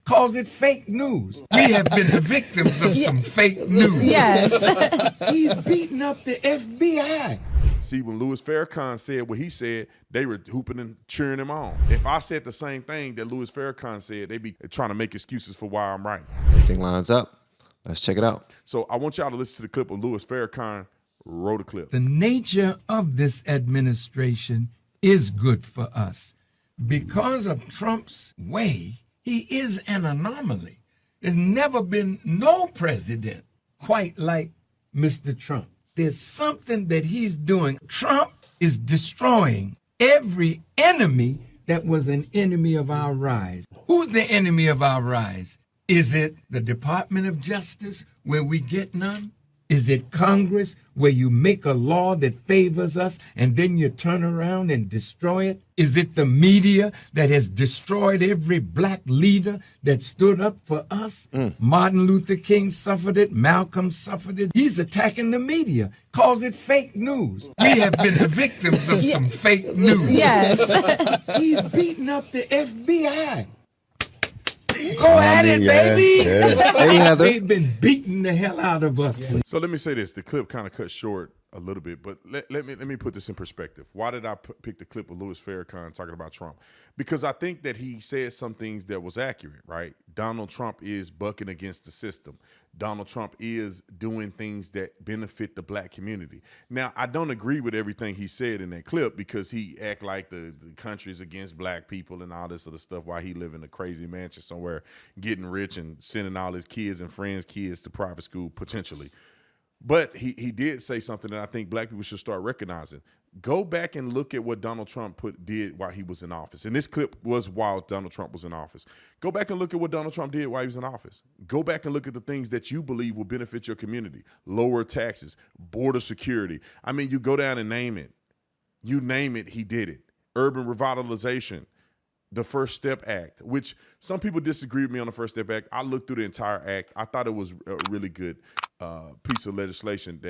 calls it fake news. We have been the victims of some fake news. Yes. He's beating up the FBI. See, when Louis Farrakhan said what he said, they were hooping and cheering him on. If I said the same thing that Louis Farrakhan said, they'd be trying to make excuses for why I'm right. Everything lines up. Let's check it out. So I want y'all to listen to the clip of Louis Farrakhan. Wrote a clip. The nature of this administration is good for us. Because of Trump's way, he is an anomaly. There's never been no president quite like Mr. Trump. There's something that he's doing. Trump is destroying every enemy that was an enemy of our rise. Who's the enemy of our rise? Is it the Department of Justice, where we get none? Is it Congress, where you make a law that favors us and then you turn around and destroy it? Is it the media that has destroyed every black leader that stood up for us? Martin Luther King suffered it. Malcolm suffered it. He's attacking the media, calls it fake news. We have been the victims of some fake news. Yes. He's beating up the FBI. Go at it, baby. Hey, Heather. They've been beating the hell out of us. So let me say this. The clip kind of cut short a little bit, but let me put this in perspective. Why did I pick the clip of Louis Farrakhan talking about Trump? Because I think that he said some things that was accurate, right? Donald Trump is bucking against the system. Donald Trump is doing things that benefit the black community. Now, I don't agree with everything he said in that clip because he act like the country's against black people and all this other stuff while he live in a crazy mansion somewhere, getting rich and sending all his kids and friends' kids to private school potentially. But he did say something that I think black people should start recognizing. Go back and look at what Donald Trump did while he was in office. And this clip was while Donald Trump was in office. Go back and look at what Donald Trump did while he was in office. Go back and look at the things that you believe will benefit your community. Lower taxes, border security. I mean, you go down and name it. You name it, he did it. Urban revitalization. The First Step Act, which some people disagree with me on the First Step Act. I looked through the entire act. I thought it was a really good piece of legislation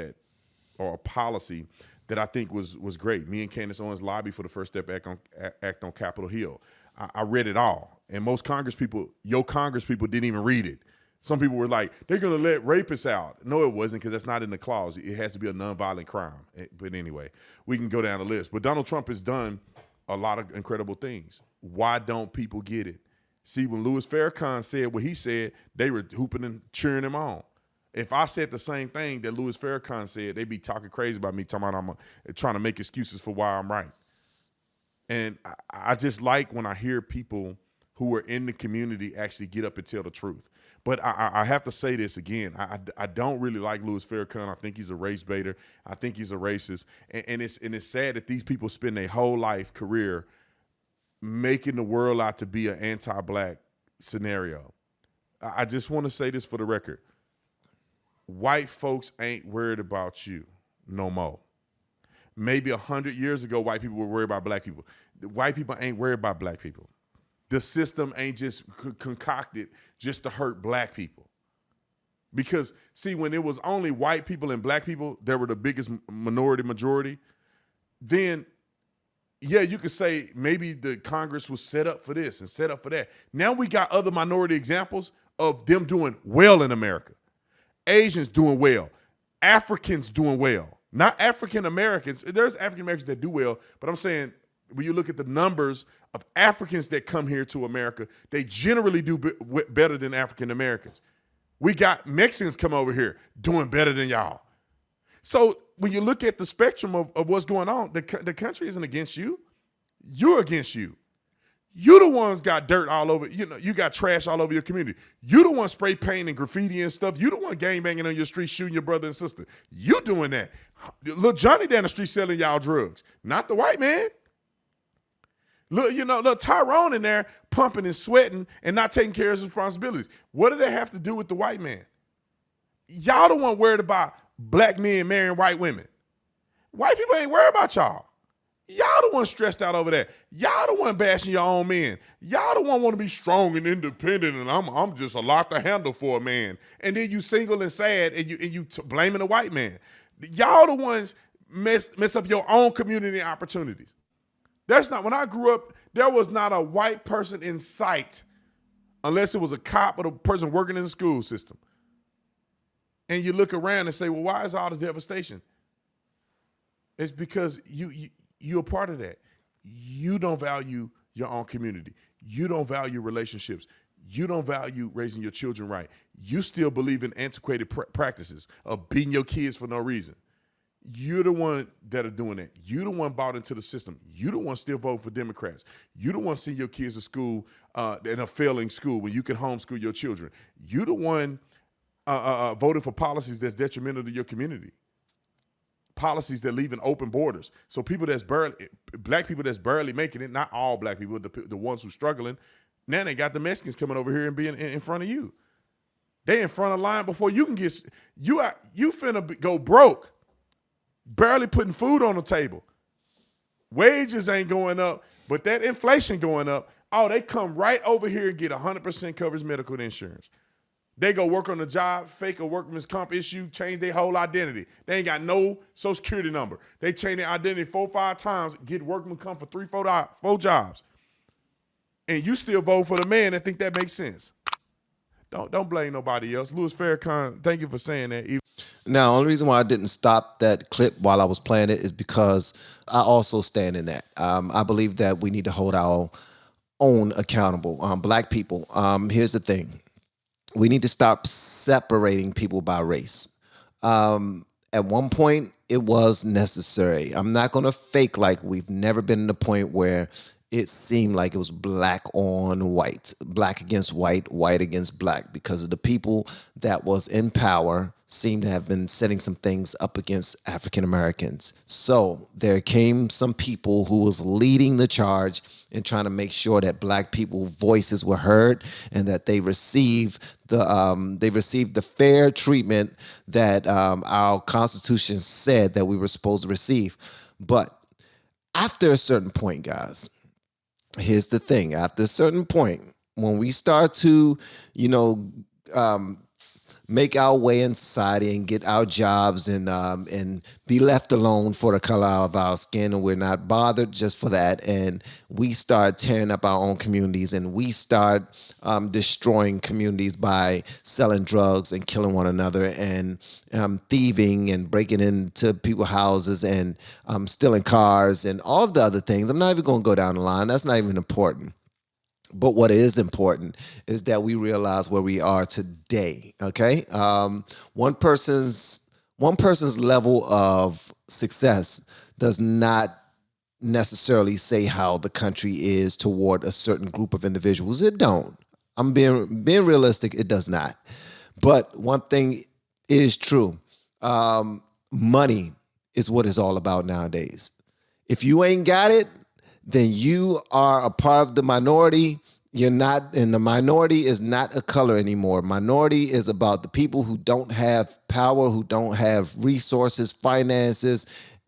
or a policy that I think was great. Me and Candace Owens lobbied for the First Step Act on Capitol Hill. I read it all. And most your Congress people didn't even read it. Some people were like, they're going to let rapists out. No, it wasn't, because that's not in the clause. It has to be a nonviolent crime. But anyway, we can go down the list. But Donald Trump has done a lot of incredible things. Why don't people get it? See, when Louis Farrakhan said what he said, they were hooping and cheering him on. If I said the same thing that Louis Farrakhan said, they'd be talking crazy about me, talking about I'm trying to make excuses for why I'm right. And I just like when I hear people who are in the community actually get up and tell the truth. But I have to say this again. I don't really like Louis Farrakhan. I think he's a race baiter. I think he's a racist. And it's sad that these people spend their whole life career making the world out to be an anti-black scenario. I just want to say this for the record. White folks ain't worried about you no more. Maybe 100 years ago, white people were worried about black people. White people ain't worried about black people. The system ain't just concocted just to hurt black people. Because, see, when it was only white people and black people that were the biggest majority, then, yeah, you could say maybe the Congress was set up for this and set up for that. Now we got other minority examples of them doing well in America. Asians doing well. Africans doing well. Not African Americans. There's African Americans that do well, but I'm saying when you look at the numbers of Africans that come here to America, they generally do better than African Americans. We got Mexicans come over here doing better than y'all. So when you look at the spectrum of what's going on, the country isn't against you. You're against you. You the ones got dirt all over, you got trash all over your community. You the one spray paint and graffiti and stuff. You the one gang banging on your street, shooting your brother and sister. You doing that. Little Johnny down the street selling y'all drugs, not the white man. Look, little Tyrone in there pumping and sweating and not taking care of his responsibilities. What do they have to do with the white man? Y'all the one worried about black men marrying white women. White people ain't worried about y'all. Y'all the one stressed out over that. Y'all the one bashing your own men. Y'all the one want to be strong and independent, and I'm just a lot to handle for a man. And then you single and sad, and you blaming the white man. Y'all the ones mess up your own community opportunities. That's not, when I grew up, there was not a white person in sight unless it was a cop or a person working in the school system. And you look around and say, well, why is all the devastation? It's because you're a part of that. You don't value your own community. You don't value relationships. You don't value raising your children right. You still believe in antiquated practices of beating your kids for no reason. You're the one that are doing that. You're the one bought into the system. You're the one still voting for Democrats. You're the one sending your kids to school in a failing school when you can homeschool your children. You're the one voting for policies that's detrimental to your community. Policies that leave in open borders. So black people that's barely making it, not all black people, the ones who struggling, now they got the Mexicans coming over here and being in front of you. They in front of line before you can get, you finna go broke. Barely putting food on the table. Wages ain't going up, but that inflation going up. Oh, they come right over here and get 100% coverage medical insurance. They go work on the job, fake a workman's comp issue, change their whole identity. They ain't got no social security number. They change their identity 4 or 5 times, get workman comp for 3, 4 jobs. And you still vote for the man and think that makes sense. Don't blame nobody else. Louis Farrakhan, thank you for saying that. Now, the only reason why I didn't stop that clip while I was playing it is because I also stand in that. I believe that we need to hold our own accountable. Black people, here's the thing. We need to stop separating people by race. At one point, it was necessary. I'm not going to fake like we've never been in the point where it seemed like it was black on white, black against white, white against black, because of the people that was in power seem to have been setting some things up against African Americans. So there came some people who was leading the charge and trying to make sure that black people's voices were heard and that they receive the fair treatment that our Constitution said that we were supposed to receive. But after a certain point, guys, here's the thing. After a certain point, when we start to, make our way in society and get our jobs and be left alone for the color of our skin, and we're not bothered just for that, and we start tearing up our own communities, and we start destroying communities by selling drugs and killing one another and thieving and breaking into people's houses and stealing cars and all of the other things. I'm not even going to go down the line. That's not even important. But what is important is that we realize where we are today. Okay, one person's level of success does not necessarily say how the country is toward a certain group of individuals. It don't. I'm being realistic. It does not. But one thing is true. Money is what it's all about nowadays. If you ain't got it, then you are a part of the minority. You're not, and the minority is not a color anymore. Minority is about the people who don't have power, who don't have resources, finances,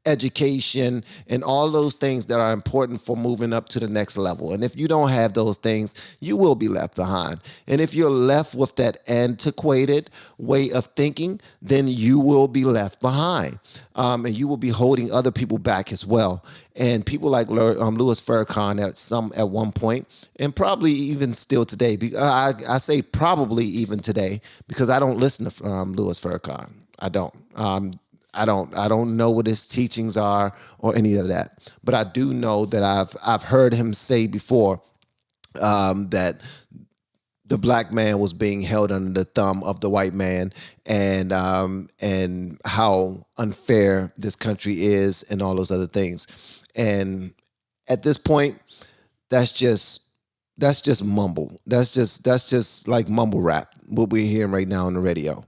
education, and all those things that are important for moving up to the next level. And if you don't have those things, you will be left behind. And if you're left with that antiquated way of thinking, then you will be left behind. And you will be holding other people back as well. And people like Louis Farrakhan at one point, and probably even still today. I say probably even today because I don't listen to Louis Farrakhan. I don't. I don't know what his teachings are or any of that. But I do know that I've heard him say before that the black man was being held under the thumb of the white man, and how unfair this country is, and all those other things. And at this point, that's just mumble. That's just like mumble rap, what we're hearing right now on the radio.